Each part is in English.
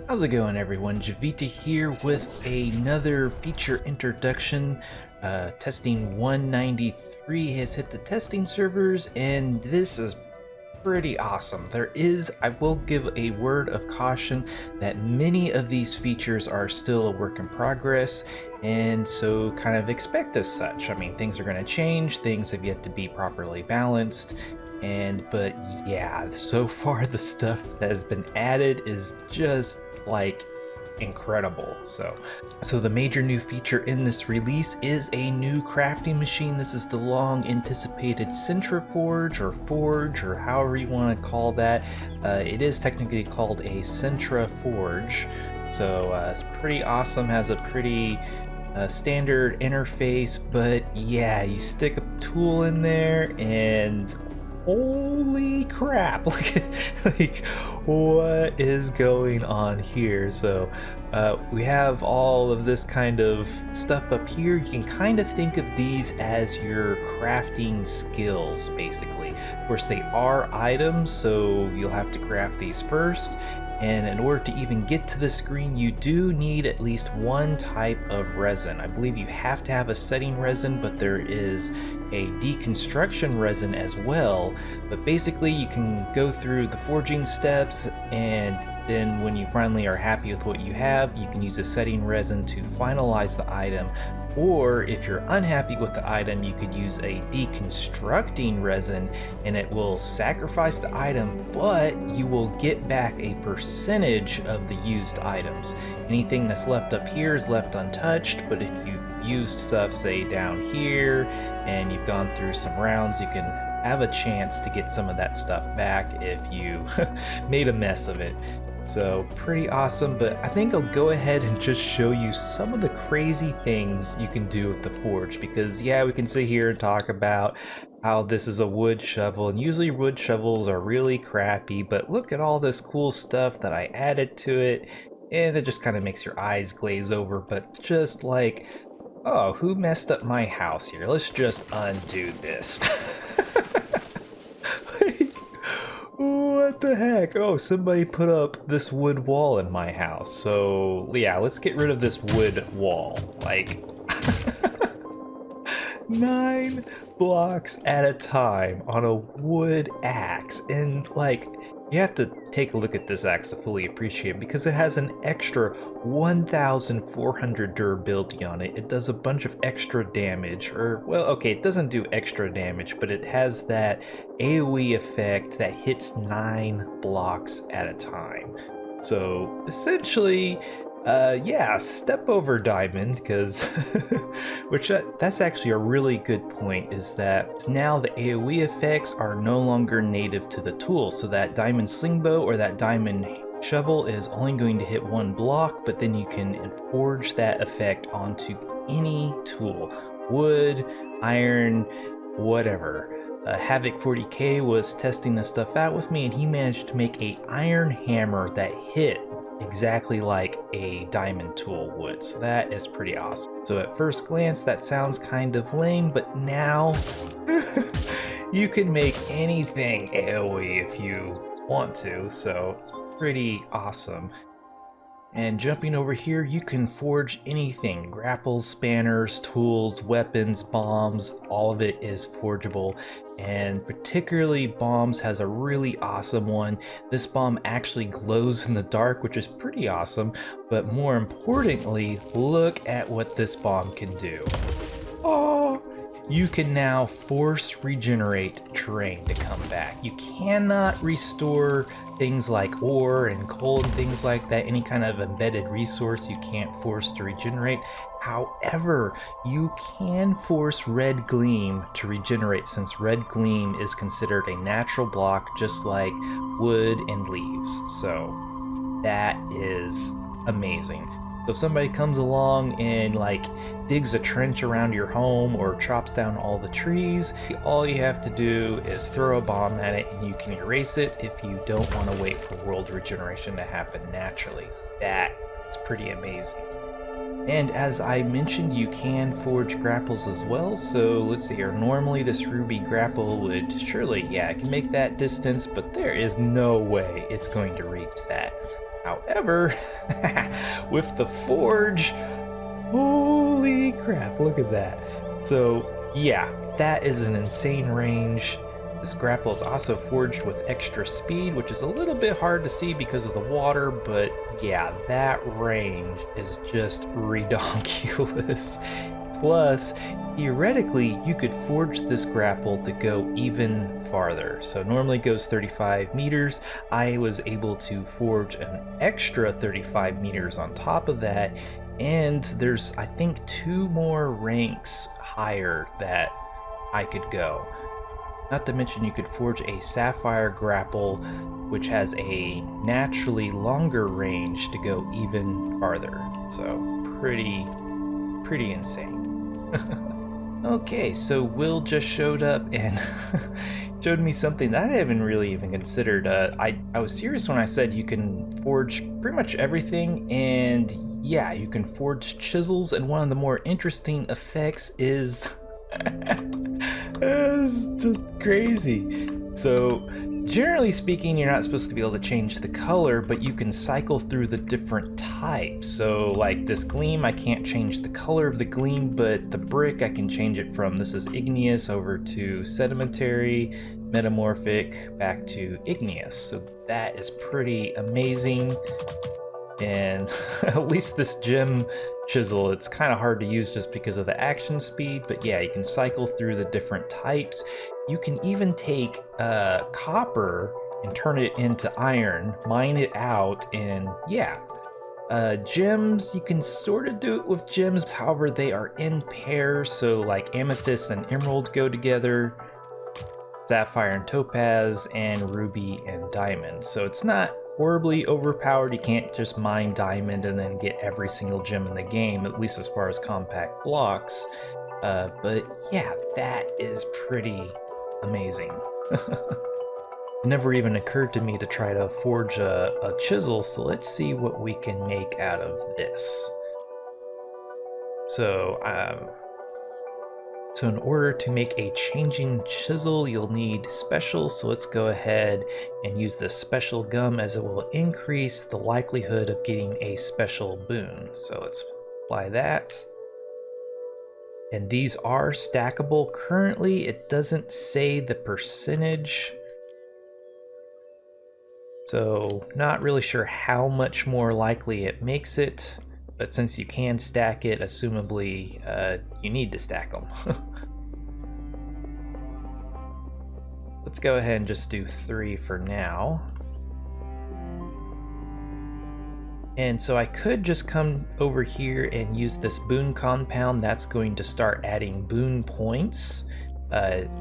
How's it going, everyone? Javita here with another feature introduction. Testing 193 has hit the testing servers, and this is pretty awesome. I will give a word of caution that many of these features are still a work in progress, and so kind of expect as such. I mean, things are going to change, things have yet to be properly balanced, but yeah, so far the stuff that has been added is just like incredible. So the major new feature in this release is a new crafting machine. This is the long anticipated Centraforge or Forge, or however you want to call that. It is technically called a Centra Forge. So it's pretty awesome, has a pretty standard interface, but yeah, you stick a tool in there and holy crap, like what is going on here? So we have all of this kind of stuff up here. You can kind of think of these as your crafting skills, basically. Of course, they are items, so you'll have to craft these first, and in order to even get to the screen, you do need at least one type of resin. I believe you have to have a setting resin, but there is a deconstruction resin as well. But basically, you can go through the forging steps, and then when you finally are happy with what you have, you can use a setting resin to finalize the item. Or if you're unhappy with the item, you could use a deconstructing resin, and it will sacrifice the item, but you will get back a percentage of the used items. Anything that's left up here is left untouched, but if you've used stuff, say down here, and you've gone through some rounds, you can have a chance to get some of that stuff back if you made a mess of it. So pretty awesome, but I think I'll go ahead and just show you some of the crazy things you can do with the forge, because yeah, we can sit here and talk about how this is a wood shovel, and usually wood shovels are really crappy, but look at all this cool stuff that I added to it, and it just kind of makes your eyes glaze over. But just like, oh, who messed up my house here? Let's just undo this. What the heck? Oh, somebody put up this wood wall in my house. So yeah, let's get rid of this wood wall. Like 9 blocks at a time on a wood axe. And like, you have to take a look at this axe to fully appreciate it, because it has an extra 1,400 durability on it. It does a bunch of extra damage, or well, okay, it doesn't do extra damage, but it has that AoE effect that hits 9 blocks at a time. So essentially, yeah, step over diamond, because that's actually a really good point, is that now the AoE effects are no longer native to the tool. So that diamond slingbow or that diamond shovel is only going to hit 1 block, but then you can forge that effect onto any tool, wood, iron, whatever. Havoc 40k was testing this stuff out with me, and he managed to make a iron hammer that hit exactly like a diamond tool would. So that is pretty awesome. So at first glance, that sounds kind of lame, but now you can make anything AoE if you want to. So it's pretty awesome. And jumping over here, you can forge anything: grapples, spanners, tools, weapons, bombs. All of it is forgeable, and particularly bombs has a really awesome one. This bomb actually glows in the dark, which is pretty awesome, but more importantly, look at what this bomb can do. Oh, you can now force regenerate terrain to come back. You cannot restore things like ore and coal and things like that. Any kind of embedded resource you can't force to regenerate. However, you can force red gleam to regenerate, since red gleam is considered a natural block just like wood and leaves. So that is amazing. So if somebody comes along and like digs a trench around your home or chops down all the trees, all you have to do is throw a bomb at it and you can erase it if you don't want to wait for world regeneration to happen naturally. That is pretty amazing. And as I mentioned, you can forge grapples as well. So let's see here. Normally this ruby grapple would surely, yeah, it can make that distance, but there is no way it's going to reach that. However, with the forge, holy crap, look at that. So yeah, that is an insane range. This grapple is also forged with extra speed, which is a little bit hard to see because of the water, but yeah, that range is just redonkulous. Plus, theoretically, you could forge this grapple to go even farther. So normally it goes 35 meters. I was able to forge an extra 35 meters on top of that, and there's, I think, 2 more ranks higher that I could go. Not to mention you could forge a sapphire grapple, which has a naturally longer range to go even farther. So pretty insane. Okay, so Will just showed up and showed me something that I haven't really even considered. I was serious when I said you can forge pretty much everything, and yeah, you can forge chisels, and one of the more interesting effects is it's just crazy. So generally speaking, you're not supposed to be able to change the color, but you can cycle through the different types. So like this gleam, I can't change the color of the gleam, but the brick I can change it from, this is igneous over to sedimentary, metamorphic, back to igneous. So that is pretty amazing. And at least this gem chisel, it's kind of hard to use just because of the action speed, but yeah, you can cycle through the different types. You can even take copper and turn it into iron, mine it out, and yeah. Gems, you can sort of do it with gems, however they are in pairs, so like amethyst and emerald go together, sapphire and topaz, and ruby and diamond. So it's not horribly overpowered. You can't just mine diamond and then get every single gem in the game, at least as far as compact blocks. But yeah, that is pretty amazing. It never even occurred to me to try to forge a chisel, so let's see what we can make out of this. So in order to make a changing chisel, you'll need special, so let's go ahead and use the special gum, as it will increase the likelihood of getting a special boon. So let's apply that. And these are stackable. Currently, it doesn't say the percentage, so not really sure how much more likely it makes it. But since you can stack it, assumably you need to stack them. Let's go ahead and just do 3 for now. And so I could just come over here and use this boon compound. That's going to start adding boon points.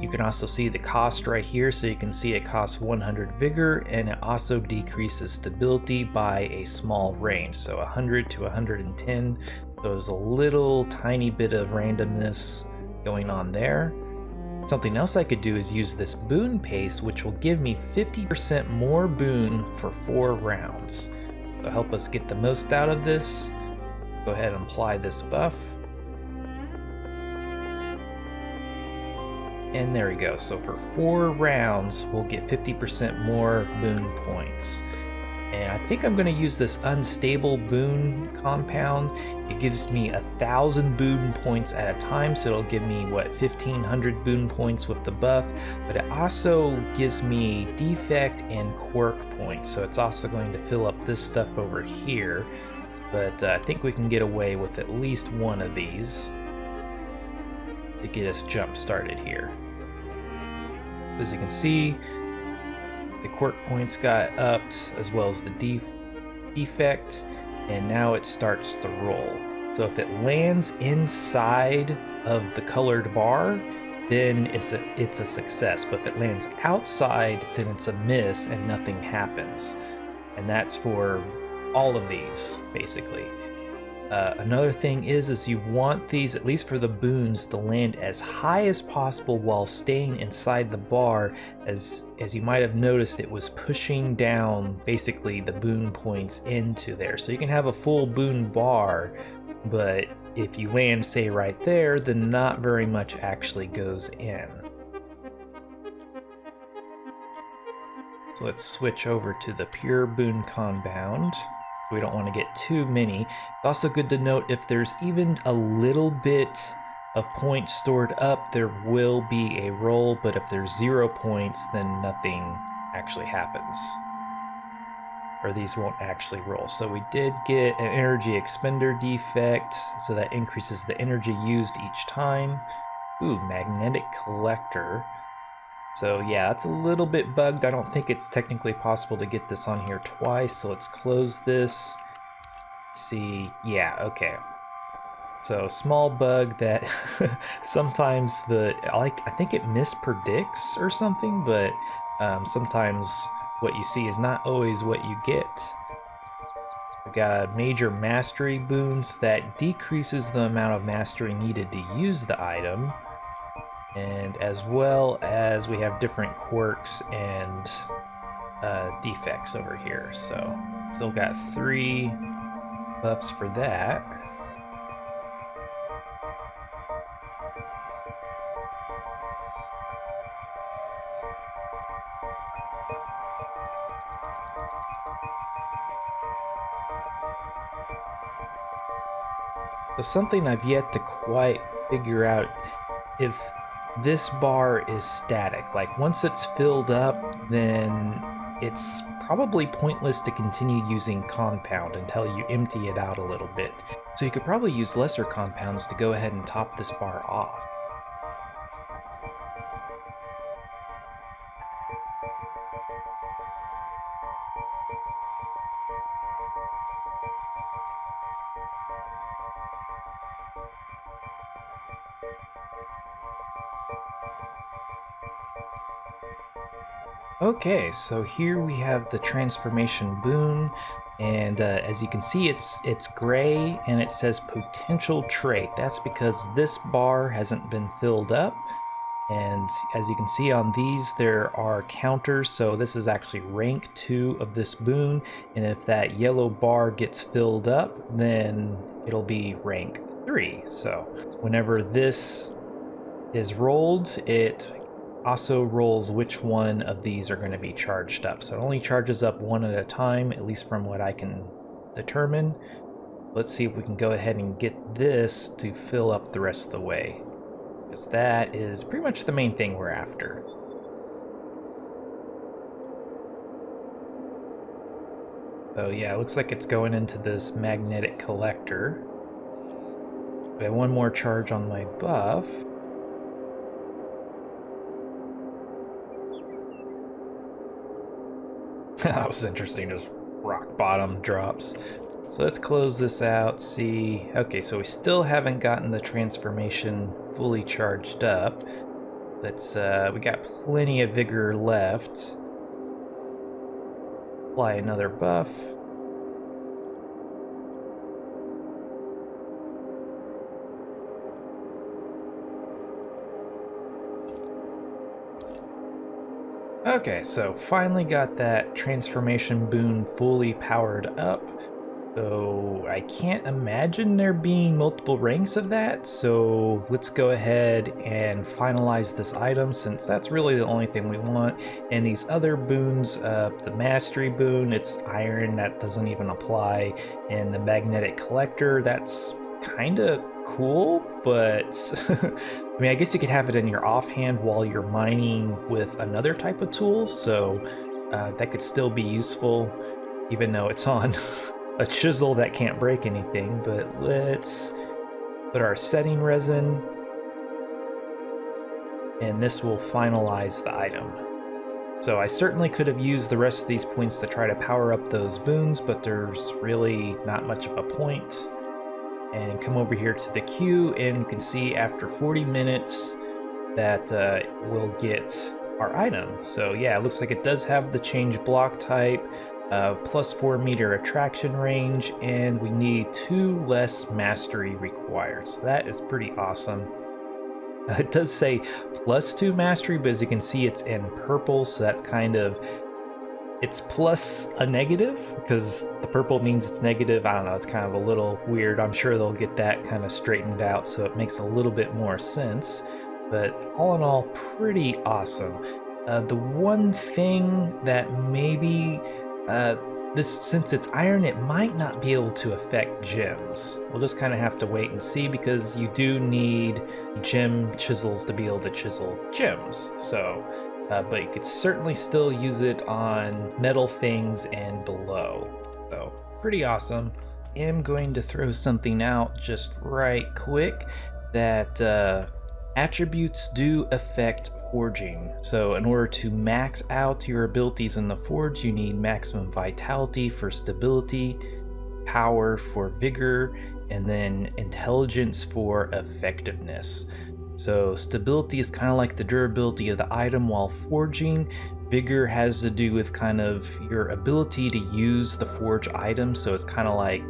You can also see the cost right here, so you can see it costs 100 vigor, and it also decreases stability by a small range, so 100 to 110. So there's a little tiny bit of randomness going on there. Something else I could do is use this boon paste, which will give me 50% more boon for 4 rounds. So help us get the most out of this. Go ahead and apply this buff. And there we go. So for 4 rounds, we'll get 50% more boon points. And I think I'm going to use this unstable boon compound. It gives me 1,000 boon points at a time, so it'll give me, what, 1,500 boon points with the buff. But it also gives me defect and quirk points, so it's also going to fill up this stuff over here. But I think we can get away with at least one of these to get us jump started here. As you can see, the quirk points got upped, as well as the defect, and now it starts to roll. So if it lands inside of the colored bar, then it's a success. But if it lands outside, then it's a miss and nothing happens. And that's for all of these, basically. Another thing is you want these, at least for the boons, to land as high as possible while staying inside the bar. As you might have noticed, it was pushing down basically the boon points into there. So you can have a full boon bar, but if you land, say, right there, then not very much actually goes in. So let's switch over to the pure boon compound. We don't want to get too many. It's also good to note if there's even a little bit of points stored up, there will be a roll, but if there's 0 points, then nothing actually happens. Or these won't actually roll. So we did get an energy expender defect, so that increases the energy used each time. Ooh, magnetic collector. So yeah, that's a little bit bugged. I don't think it's technically possible to get this on here twice, so let's close this. See, yeah, okay. So small bug that sometimes I think it mispredicts or something, but sometimes what you see is not always what you get. We got major mastery boons that decreases the amount of mastery needed to use the item, and as well as we have different quirks and defects over here. So still got 3 buffs for that. So something I've yet to quite figure out if this bar is static. Like once it's filled up, then it's probably pointless to continue using compound until you empty it out a little bit. So you could probably use lesser compounds to go ahead and top this bar off. Okay, so here we have the transformation boon, and as you can see, it's gray and it says potential trait. That's because this bar hasn't been filled up, and as you can see on these, there are counters. So this is actually rank 2 of this boon, and if that yellow bar gets filled up, then it'll be rank 3. So whenever this is rolled, it also rolls which one of these are going to be charged up. So it only charges up one at a time, at least from what I can determine. Let's see if we can go ahead and get this to fill up the rest of the way, because that is pretty much the main thing we're after. So yeah, it looks like it's going into this magnetic collector. I have one more charge on my buff. That was interesting, just rock bottom drops. So let's close this out, see. Okay, so we still haven't gotten the transformation fully charged up. We got plenty of vigor left. Apply another buff. Okay, so finally got that transformation boon fully powered up. So I can't imagine there being multiple ranks of that, so let's go ahead and finalize this item, since that's really the only thing we want. And these other boons, the mastery boon, it's iron, that doesn't even apply, and the magnetic collector, that's kind of cool, but I mean, I guess you could have it in your offhand while you're mining with another type of tool, so that could still be useful, even though it's on a chisel that can't break anything. But let's put our setting resin, and this will finalize the item. So I certainly could have used the rest of these points to try to power up those boons, but there's really not much of a point. And come over here to the queue, and you can see after 40 minutes that we'll get our item. So yeah, it looks like it does have the change block type, plus 4 meter attraction range, and we need 2 less mastery required. So that is pretty awesome. It does say plus 2 mastery, but as you can see, it's in purple, so that's kind of, it's plus a negative, because the purple means it's negative. I don't know, it's kind of a little weird. I'm sure they'll get that kind of straightened out so it makes a little bit more sense. But all in all, pretty awesome. The one thing that maybe since it's iron, it might not be able to affect gems. We'll just kind of have to wait and see, because you do need gem chisels to be able to chisel gems. So, but you could certainly still use it on metal things and below. So, pretty awesome. I am going to throw something out just right quick that attributes do affect forging. So in order to max out your abilities in the forge, you need maximum vitality for stability, power for vigor, and then intelligence for effectiveness. So stability is kind of like the durability of the item, while forging, vigor has to do with kind of your ability to use the forge item. So it's kind of like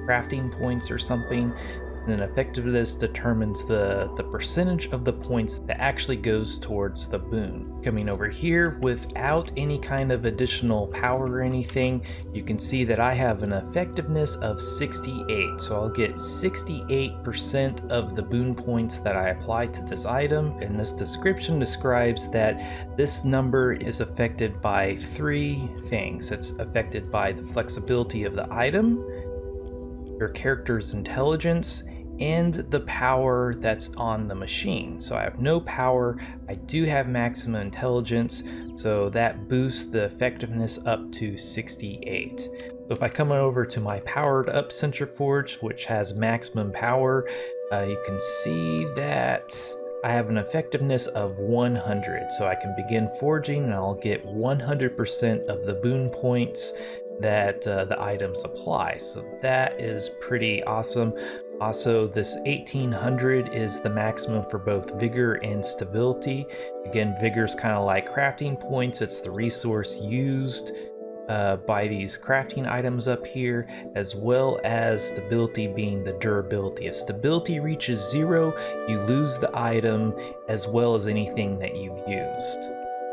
crafting points or something. And then effectiveness determines the percentage of the points that actually goes towards the boon. Coming over here, without any kind of additional power or anything, you can see that I have an effectiveness of 68. So I'll get 68% of the boon points that I apply to this item. And this description describes that this number is affected by 3 things. It's affected by the flexibility of the item, your character's intelligence, and the power that's on the machine. So I have no power, I do have maximum intelligence, so that boosts the effectiveness up to 68. So if I come over to my powered up Centraforge, which has maximum power, you can see that I have an effectiveness of 100. So I can begin forging and I'll get 100% of the boon points that the items apply. So that is pretty awesome. Also, this 1800 is the maximum for both vigor and stability. Again, vigor is kind of like crafting points. It's the resource used by these crafting items up here, as well as stability being the durability. If stability reaches 0, you lose the item as well as anything that you've used.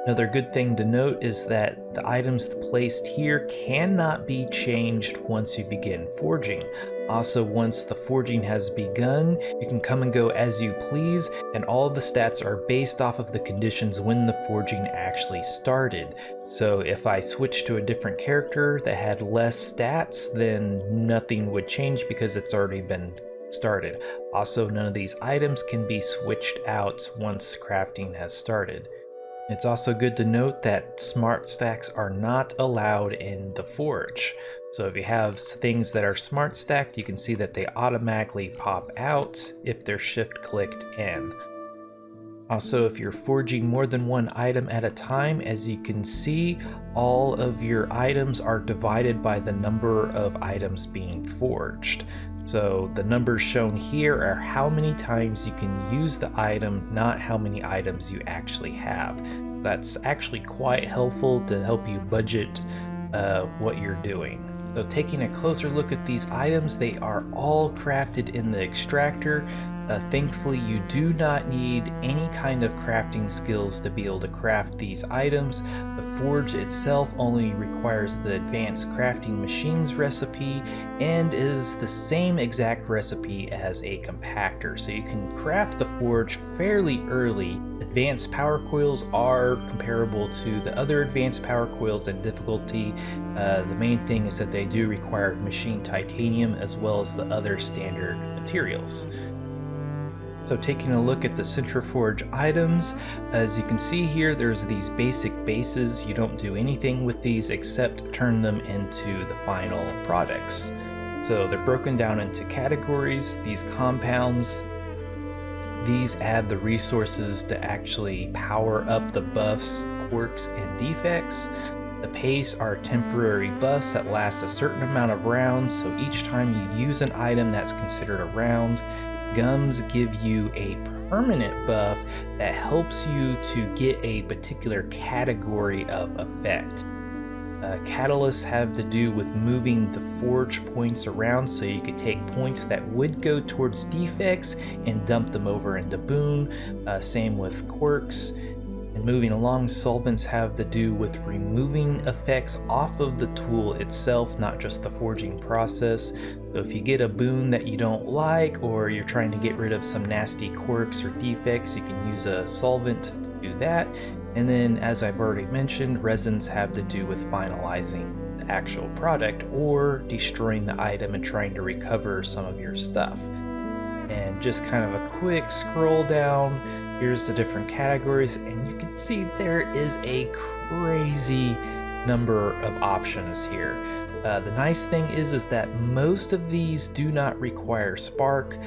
Another good thing to note is that the items placed here cannot be changed once you begin forging. Also, once the forging has begun, you can come and go as you please, and all of the stats are based off of the conditions when the forging actually started. So if I switched to a different character that had less stats, then nothing would change because it's already been started. Also, none of these items can be switched out once crafting has started. It's also good to note that smart stacks are not allowed in the forge. So if you have things that are smart stacked, you can see that they automatically pop out if they're shift clicked in. Also, if you're forging more than one item at a time, as you can see, all of your items are divided by the number of items being forged. So the numbers shown here are how many times you can use the item, not how many items you actually have. That's actually quite helpful to help you budget what you're doing. So taking a closer look at these items, they are all crafted in the extractor. Thankfully, you do not need any kind of crafting skills to be able to craft these items. The forge itself only requires the advanced crafting machines recipe and is the same exact recipe as a compactor. So you can craft the forge fairly early. Advanced power coils are comparable to the other advanced power coils in difficulty. The main thing is that they do require machined titanium as well as the other standard materials. So taking a look at the Centraforge items, as you can see here, there's these basic bases. You don't do anything with these except turn them into the final products. So they're broken down into categories. These compounds, these add the resources to actually power up the buffs, quirks, and defects. The pace are temporary buffs that last a certain amount of rounds, so each time you use an item that's considered a round. Gums give you a permanent buff that helps you to get a particular category of effect. Catalysts have to do with moving the forge points around, so you could take points that would go towards defects and dump them over into boon. Same with quirks. And moving along, solvents have to do with removing effects off of the tool itself, not just the forging process. So if you get a boon that you don't like, or you're trying to get rid of some nasty quirks or defects, you can use a solvent to do that. And then, as I've already mentioned, resins have to do with finalizing the actual product or destroying the item and trying to recover some of your stuff. And just kind of a quick scroll down, here's the different categories, and you can see there is a crazy number of options here. The nice thing is that most of these do not require spark.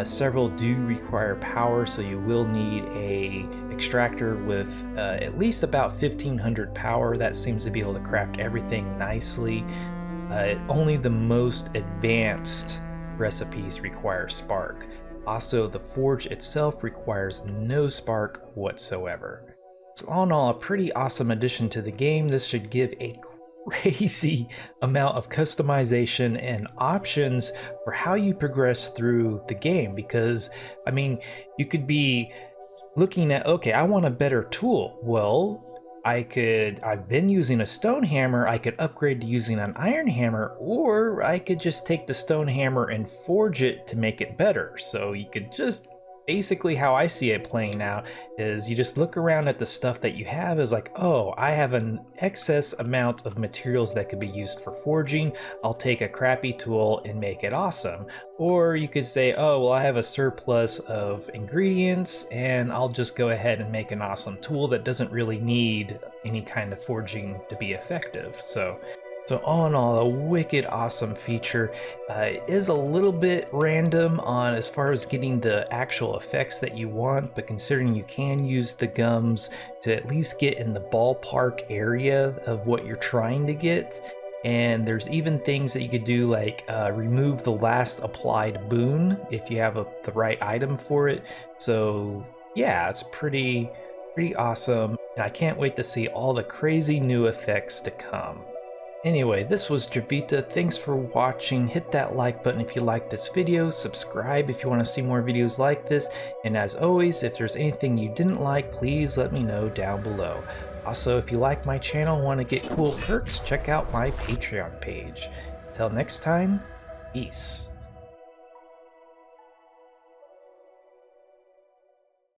Several do require power, so you will need a extractor with at least about 1500 power. That seems to be able to craft everything nicely. Only the most advanced recipes require spark. Also, the forge itself requires no spark whatsoever. So all in all, a pretty awesome addition to the game. This should give a crazy amount of customization and options for how you progress through the game, because I mean, you could be looking at, okay, I want a better tool. Well, I've been using a stone hammer, I could upgrade to using an iron hammer, or I could just take the stone hammer and forge it to make it better. So you could just, basically how I see it playing out is you just look around at the stuff that you have is like, oh, I have an excess amount of materials that could be used for forging. I'll take a crappy tool and make it awesome. Or you could say, oh, well, I have a surplus of ingredients and I'll just go ahead and make an awesome tool that doesn't really need any kind of forging to be effective. So all in all, a wicked awesome feature. It is a little bit random on as far as getting the actual effects that you want, but considering you can use the gums to at least get in the ballpark area of what you're trying to get. And there's even things that you could do like remove the last applied boon if you have the right item for it. So yeah, it's pretty awesome. And I can't wait to see all the crazy new effects to come. Anyway, this was Javita. Thanks for watching. Hit that like button if you like this video. Subscribe if you want to see more videos like this. And as always, if there's anything you didn't like, please let me know down below. Also, if you like my channel and want to get cool perks, check out my Patreon page. Until next time, peace.